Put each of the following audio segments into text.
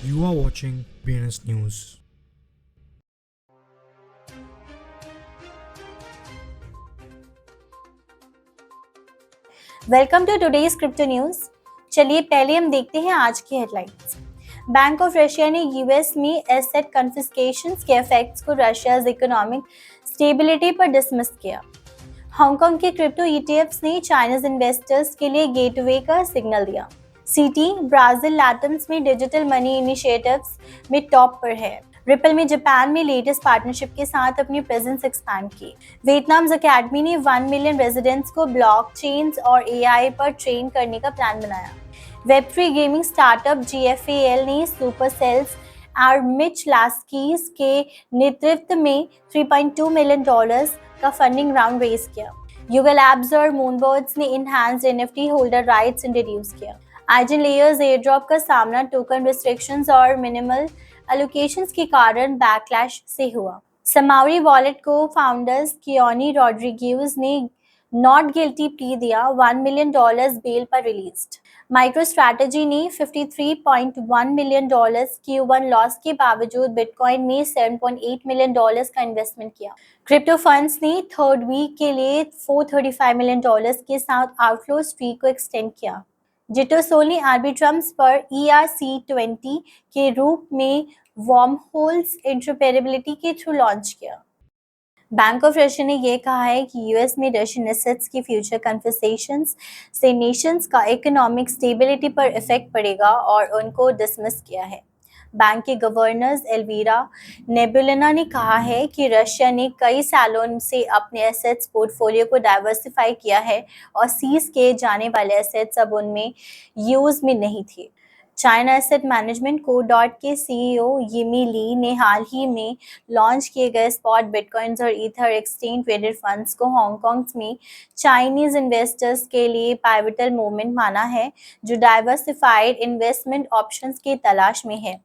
You are watching BNS News. Welcome to today's crypto news. चलिए पहले हम देखते हैं आज की हेडलाइंस। बैंक ऑफ रशिया ने यूएस में एसेट कन्फिस्केशंस के इफेक्ट्स को रशियाज इकोनॉमिक स्टेबिलिटी पर डिसमिस किया। हांगकांग के क्रिप्टो ईटीएफ्स ने चाइनीज इन्वेस्टर्स के लिए गेटवे का सिग्नल दिया। सीटी ब्राजील लैटम्स में डिजिटल मनी इनिशिएटिव्स में टॉप पर है। रिपल में जापान में लेटेस्ट पार्टनरशिप के साथ अपनी प्रेजेंस एक्सपैंड की। वियतनाम एकेडमी ने 1 मिलियन रेजिडेंट्स को ब्लॉकचेन्स और एआई पर ट्रेन करने का प्लान बनाया। वेब3 गेमिंग स्टार्टअप GFAL ने सुपरसेल्स और मिच लास्कीज के नेतृत्व में $3.2 मिलियन का फंडिंग राउंड रेज किया। युगा लैब्स और मूनबर्ड्स ने enhanced NFT holder rights introduce किया। आइजन लेयर्स एयरड्रॉप का सामना टोकन रिस्ट्रिक्शंस और मिनिमल एलोकेशंस के कारण बैकलैश से हुआ। समाउरी वॉलेट को फाउंडर्स कियोनी रॉड्रिग्यूज ने नॉट गिल्टी प्ली दिया। $1 मिलियन बेल पर रिलीज्ड। माइक्रो स्ट्रैटेजी ने $53.1 मिलियन Q1 लॉस के बावजूद बिटकॉइन में $7.8 मिलियन का इन्वेस्टमेंट किया। क्रिप्टो फंड्स ने थर्ड वीक के लिए $435 मिलियन के साथ आउटफ्लो स्ट्रीक को एक्सटेंड किया। जिटोसोल ने आर्बिट्रम्स पर ERC20 के रूप में वार्म होल्स इंटरऑपरेबिलिटी के थ्रू लॉन्च किया। बैंक ऑफ रशिया ने यह कहा है कि यूएस में रशियन एसेट्स की फ्यूचर कन्फिस्केशंस से नेशंस का इकोनॉमिक स्टेबिलिटी पर इफेक्ट पड़ेगा और उनको डिसमिस किया है। बैंक के गवर्नर एल्वीरा नेबुलिना ने कहा है कि रशिया ने कई सालों से अपने एसेट्स पोर्टफोलियो को डाइवर्सिफाई किया है और सीज किए जाने वाले एसेट्स अब उनमें यूज में नहीं थे। China asset management co dot के CEO यिमी ली ने हाल ही में लॉन्च किए गए स्पॉट बिटकॉइंस और ईथर एक्सचेंज ट्रेडेड फंड्स को हांगकांग में चाइनीज इन्वेस्टर्स के लिए पाइवटल मूवमेंट माना है, जो डाइवर्सिफाइड इन्वेस्टमेंट ऑप्शंस की तलाश में है।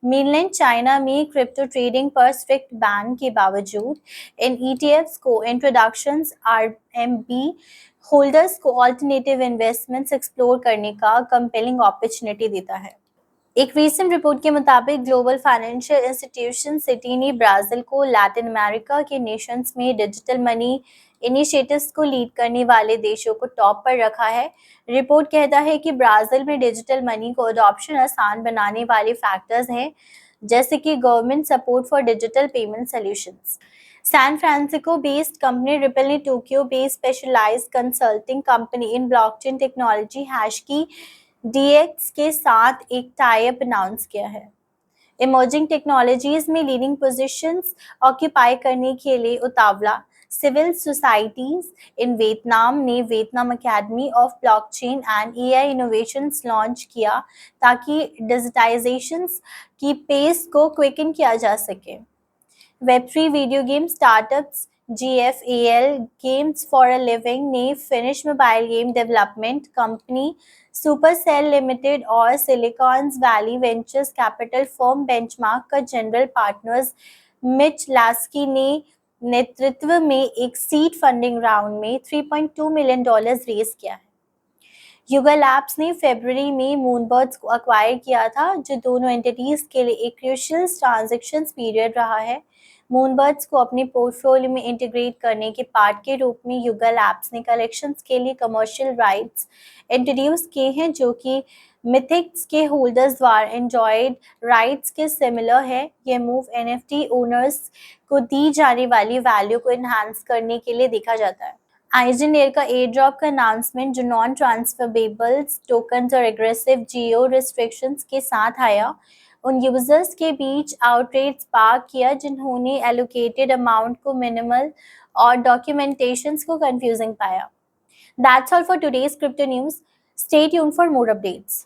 मेनलैंड चाइना में क्रिप्टो ट्रेडिंग पर स्ट्रिक्ट बैन के बावजूद इन ETFs को इंट्रोडक्शंस RMB होल्डर्स को अल्टरनेटिव इन्वेस्टमेंट्स एक्सप्लोर करने का कंपेलिंग अपॉर्चुनिटी देता है। एक रीसेंट रिपोर्ट के मुताबिक ग्लोबल फाइनेंशियल इंस्टीट्यूशन सिटी ने ब्राजील को लैटिन अमेरिका के नेशंस में डिजिटल मनी इनिशिएटिव्स को लीड करने वाले देशों को टॉप पर रखा है। रिपोर्ट कहता है कि ब्राजील में डिजिटल मनी को अडॉप्शन आसान बनाने वाले फैक्टर्स हैं, जैसे कि government support for digital payment solutions. San Francisco based company Ripple ने Tokyo based specialised consulting company in blockchain technology HashKey DX के साथ एक टाई अप अनाउंस किया है। इमर्जिंग टेक्नोलॉजीज में लीडिंग पोजीशंस ऑक्यूपाई करने के लिए उतावला सिविल सोसाइटीज इन वियतनाम ने Vietnam academy of blockchain and AI innovations launch किया ताकि डिजिटाइजेशंस की पेस को क्विकन किया जा सके। Web3 video game startups GFAL games for a living ने Finnish mobile game development company Supercell limited और Silicon Valley ventures capital firm Benchmark का जनरल पार्टनर्स मिच लास्की ने नेतृत्व में एक सीड फंडिंग राउंड में $3.2 मिलियन रेज किया है। युगा लैब्स ने फरवरी में मूनबर्ड्स को अक्वायर किया था, जो दोनों एंटिटीज के लिए एक क्रूशियल ट्रांजैक्शन पीरियड रहा है। मूनबर्ड्स को अपने पोर्टफोलियो में इंटीग्रेट करने के पार्ट के रूप में युगा लैब्स ने कलेक्शंस के लिए कमर्शियल राइट्स इंट्रोड्यूस किए हैं, जो कि मिथिक्स के होल्डर्स द्वारा एंजॉयड राइट्स के सिमिलर है। यह मूव NFT ओनर्स को दी जाने वाली वैल्यू को इन्हांस करने के लिए देखा जाता है। आइजन लेयर का एयर ड्रॉप का अनाउंसमेंट, जो नॉन ट्रांसफरेबल टोकन्स और एग्रेसिव जियो रिस्ट्रिक्शंस के साथ आया, उन यूजर्स के बीच आउटरेज स्पार्क किया जिन्होंने एलोकेटेड अमाउंट को मिनिमल और डॉक्यूमेंटेशंस को कंफ्यूजिंग पाया। That's all for today's crypto news. Stay tuned for more updates.